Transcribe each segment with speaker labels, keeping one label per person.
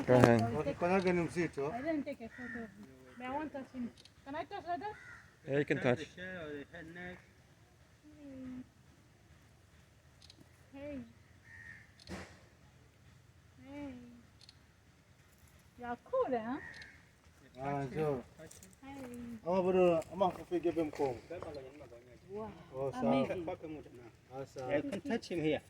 Speaker 1: Go ahead.
Speaker 2: I didn't take a photo of him. But I won't touch him. Can I touch like that?
Speaker 1: Yeah, you can touch.
Speaker 3: The shell or the head neck.
Speaker 2: Hey. Hey. You're cool, huh?
Speaker 4: Sure.
Speaker 2: Hey. Wow.
Speaker 4: Oh,
Speaker 2: Amazing.
Speaker 3: Yeah, you can touch him here.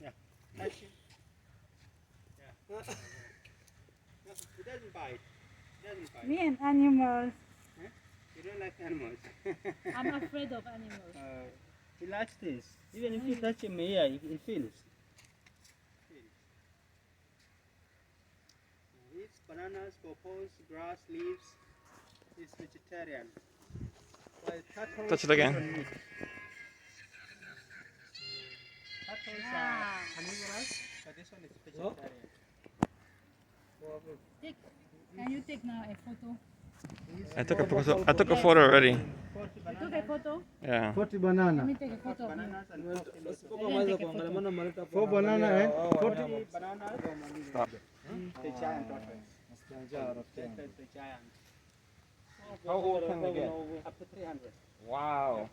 Speaker 3: Yeah, touch him. Yeah. No, he doesn't bite. He doesn't bite.
Speaker 2: Me and animals.
Speaker 3: You don't like animals.
Speaker 2: I'm afraid of animals.
Speaker 3: He likes this. Even if you touch him here, he feels. He eats bananas, pawpaws, grass, leaves. He's vegetarian. Well, turtles
Speaker 1: Touch it again.
Speaker 3: don't eat. Turtles are carnivorous, but this one is vegetarian.
Speaker 2: Can you take now a photo?
Speaker 1: I took a photo already.
Speaker 2: You took a photo?
Speaker 1: Yeah.
Speaker 4: 40
Speaker 2: Let
Speaker 4: banana.
Speaker 2: me take a photo of him.
Speaker 3: Bananas and coconut.
Speaker 2: I didn't take a photo.
Speaker 4: 4 banana and 40
Speaker 3: Bananas.
Speaker 1: Stop.
Speaker 3: The giant tortoise. That's the giant.
Speaker 1: How old can they get?
Speaker 3: Up to 300.
Speaker 1: Wow.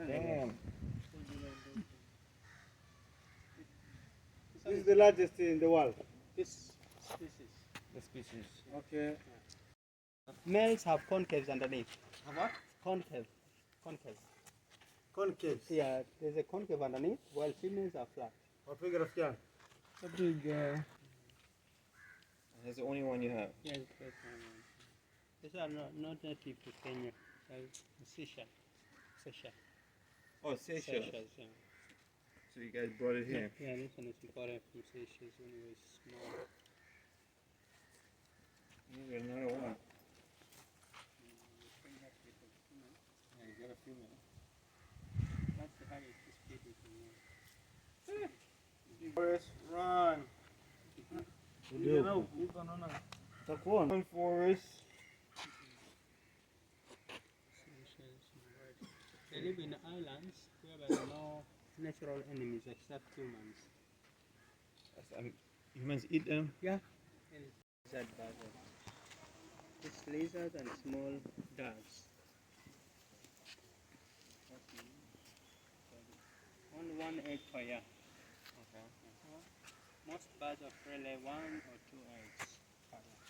Speaker 1: Damn.
Speaker 4: This is the largest in the world.
Speaker 3: This species.
Speaker 1: The species.
Speaker 4: Okay.
Speaker 3: Males have concaves underneath.
Speaker 4: What?
Speaker 3: Concave. Concave.
Speaker 4: Concave.
Speaker 3: Yeah, there's a concave underneath, while females are flat.
Speaker 4: What figure of can?
Speaker 3: A big.
Speaker 1: That's the only one you have.
Speaker 3: Yes, these are not native to Kenya. Seychelles. Seychelles.
Speaker 1: Oh, Seychelles.
Speaker 3: Seychelles, yeah.
Speaker 1: So you guys brought it here.
Speaker 3: Yeah, this one is imported from Seychelles when it was small.
Speaker 1: Here's another one. Yeah, you got a few minutes.
Speaker 3: That's the highest speed we can make.
Speaker 1: Forest, run.
Speaker 4: Takuona.
Speaker 1: Run, Forest.
Speaker 3: Seychelles, right. They live in the islands where there are no natural enemies except humans.
Speaker 1: Humans eat them.
Speaker 3: Yeah. Lizard bug. It's lizards and small dogs. Only one egg per year.
Speaker 1: Okay.
Speaker 3: Most birds of prey lay 1 or 2 eggs per year.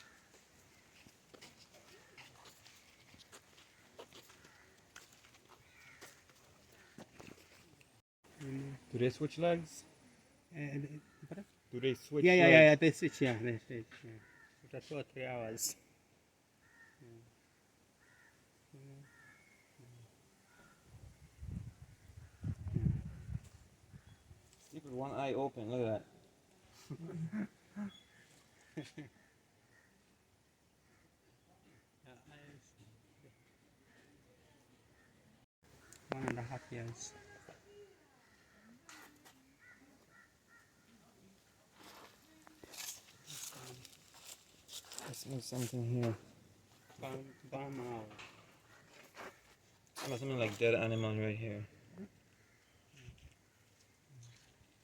Speaker 1: Do they switch legs? Do they switch
Speaker 3: Yeah,
Speaker 1: legs?
Speaker 3: they switch, they switch, After 2 or 3 hours.
Speaker 1: Sleep with one eye open. Look at that.
Speaker 3: One and a half years.
Speaker 1: I smell something here.
Speaker 3: Barn owl.
Speaker 1: I smell something like dead animal right here.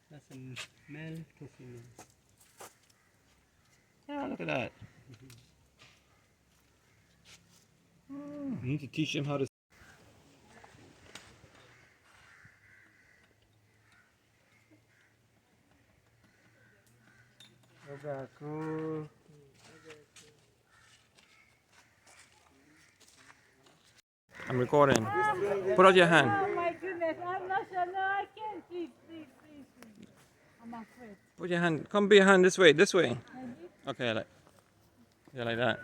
Speaker 3: That's a male to female.
Speaker 1: Oh, look at that. You need to teach them how to.
Speaker 4: Cool.
Speaker 1: I'm recording. Put out your hand.
Speaker 2: Oh my goodness, I'm not sure. No, I can't. Please. I'm afraid.
Speaker 1: Put your hand. Come be your hand this way. This way.
Speaker 2: Maybe?
Speaker 1: Okay, like. Yeah, like that.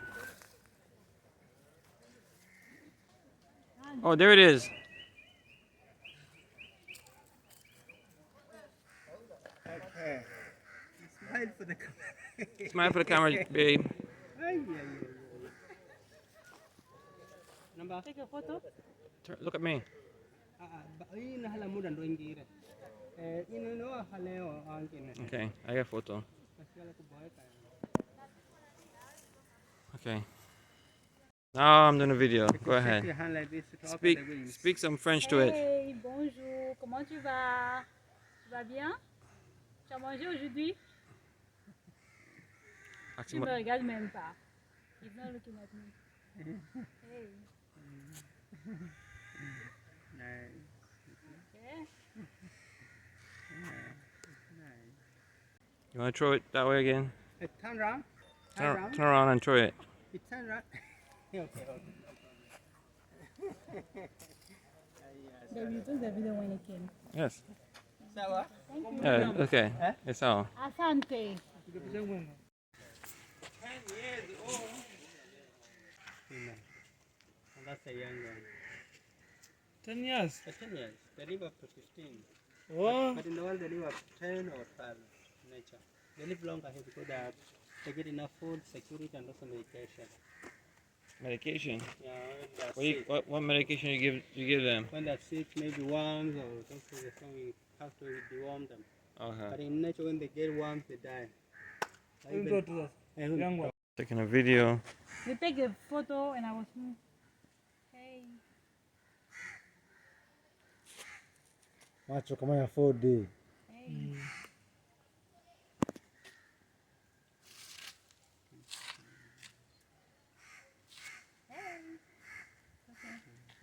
Speaker 1: Oh, there it is.
Speaker 3: Okay. Smile for the camera.
Speaker 1: Smile for the camera, babe.
Speaker 3: Number?
Speaker 2: Take a photo.
Speaker 1: Look at me. Okay, I got a photo. Okay. Now I'm doing a video. Go ahead.
Speaker 3: Your hand like this to open the wings.
Speaker 1: Speak some French to it.
Speaker 2: Hey, bonjour. Comment tu vas? Tu vas bien? Tu as mangé aujourd'hui?
Speaker 1: Ah,
Speaker 2: Tu me regardes même pas. He's not looking at me. Hey.
Speaker 3: Nice.
Speaker 2: Okay.
Speaker 3: Nice.
Speaker 1: You want to throw it that way again?
Speaker 3: Hey, turn around. Turn around.
Speaker 1: Turn around and throw it.
Speaker 3: You turn around. Okay, okay.
Speaker 2: Baby, you took the video when it came.
Speaker 1: Yes.
Speaker 3: Sawa?
Speaker 1: Yeah, okay.
Speaker 3: Eh?
Speaker 1: It's all.
Speaker 2: Asante.
Speaker 3: 10 years old. Female. And that's a young one.
Speaker 4: 10 years.
Speaker 3: 10 years. They live up to 15.
Speaker 4: Oh.
Speaker 3: But in the world they live up to 10 or 12 in nature. They live longer here because they get enough food, security, and also medication.
Speaker 1: Medication.
Speaker 3: Yeah, when they're sick.
Speaker 1: What medication you give them?
Speaker 3: When they're sick, maybe worms or something, so we have to deworm them.
Speaker 1: Okay.
Speaker 3: But in nature, when they get worms, they die.
Speaker 4: Young one.
Speaker 1: Taking a video.
Speaker 2: You take a photo and I was. Hey.
Speaker 4: Macho kama ya 4D.
Speaker 2: Hey.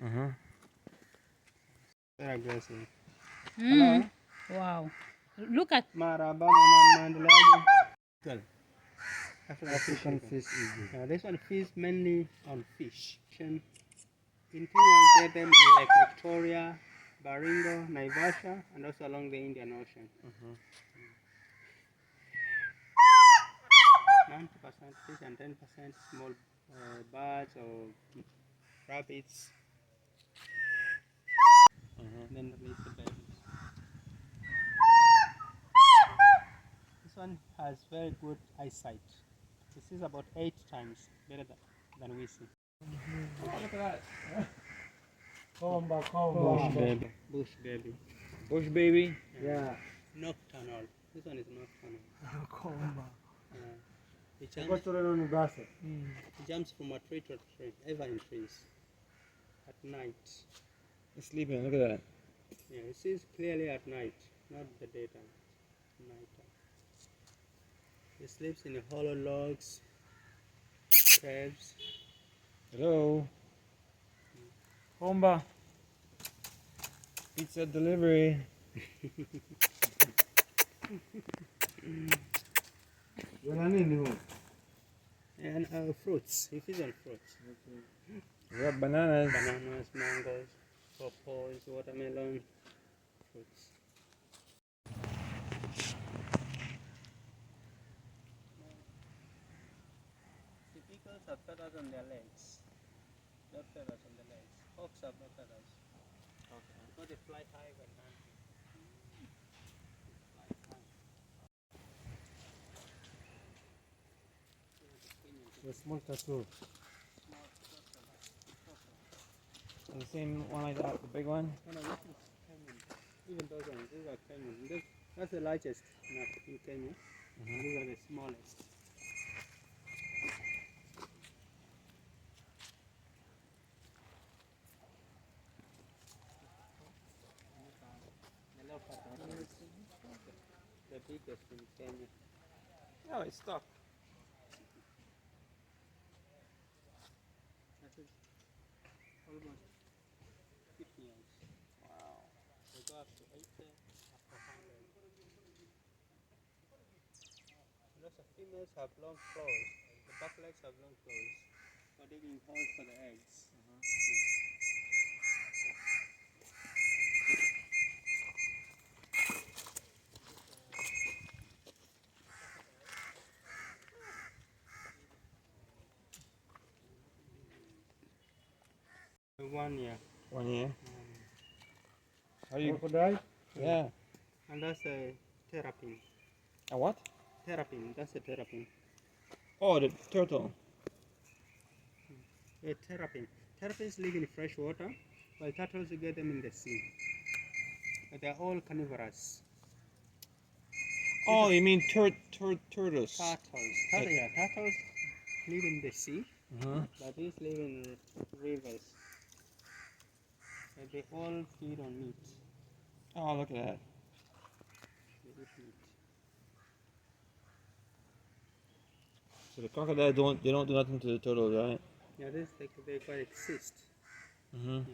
Speaker 1: Mm-hmm.
Speaker 3: Very aggressive.
Speaker 2: Mm. Wow. Look at.
Speaker 3: Maraba, mama, mandelaji. Well,
Speaker 4: African fish is good.
Speaker 3: this one feeds mainly on fish. In Kenya, we get them in Lake Victoria, Baringo, Naivasha, and also along the Indian Ocean. 90% fish and 10% small birds or rabbits. Then release the babies. This one has very good eyesight. It sees about 8 times better than we see.
Speaker 1: Look at that.
Speaker 4: Komba,
Speaker 3: Bush
Speaker 4: komba.
Speaker 3: baby. Bush baby.
Speaker 1: Bush baby.
Speaker 4: Yeah.
Speaker 3: Nocturnal. This one is nocturnal.
Speaker 4: Komba.
Speaker 3: It
Speaker 4: Kwa choreno ni basa.
Speaker 3: jumps from a tree to a tree, ever in trees. At night.
Speaker 1: It's sleeping. Look at that.
Speaker 3: Yeah, it sees clearly at night, not the daytime. Nighttime. It sleeps in hollow logs, caves.
Speaker 1: Hello.
Speaker 4: Komba.
Speaker 1: Pizza delivery.
Speaker 4: Wana nini huu?
Speaker 3: And fruits. He feeds on fruits.
Speaker 1: We have bananas.
Speaker 3: Bananas, mangoes, pawpaws, watermelon, fruits. The beagles have feathers on their legs. Not feathers on the legs. Hawks have no feathers. Okay. Because they fly high when hunting. Fly high.
Speaker 4: The small tattoo.
Speaker 1: And the same one like that, the big one.
Speaker 3: No, this is Kenyan. Even those ones, these are Kenyan. That's the largest in Kenya. And these are the smallest. The leopard are the biggest in Kenya.
Speaker 1: Oh, it's stuck.
Speaker 3: That is almost 50 years. Wow. They go up to 80, up to 100. Lots of females have long claws. The back legs have long claws for digging holes for the eggs. One year.
Speaker 1: 1 year. How do you?
Speaker 4: Crocodile?
Speaker 1: Yeah.
Speaker 3: And that's a terrapin.
Speaker 1: A what?
Speaker 3: Terrapin, that's a terrapin.
Speaker 1: Oh, the turtle.
Speaker 3: A terrapin. Terrapins live in fresh water, while turtles you get them in the sea. But they're all carnivorous.
Speaker 1: Oh, you mean turtles?
Speaker 3: Turtles. Turtles live in the sea, but these live in rivers. And they all feed on meat.
Speaker 1: Oh, look at that.
Speaker 3: They eat meat.
Speaker 1: So the crocodile don't do nothing to the turtles, right?
Speaker 3: Yeah, this they quite exist.
Speaker 1: Mm-hmm.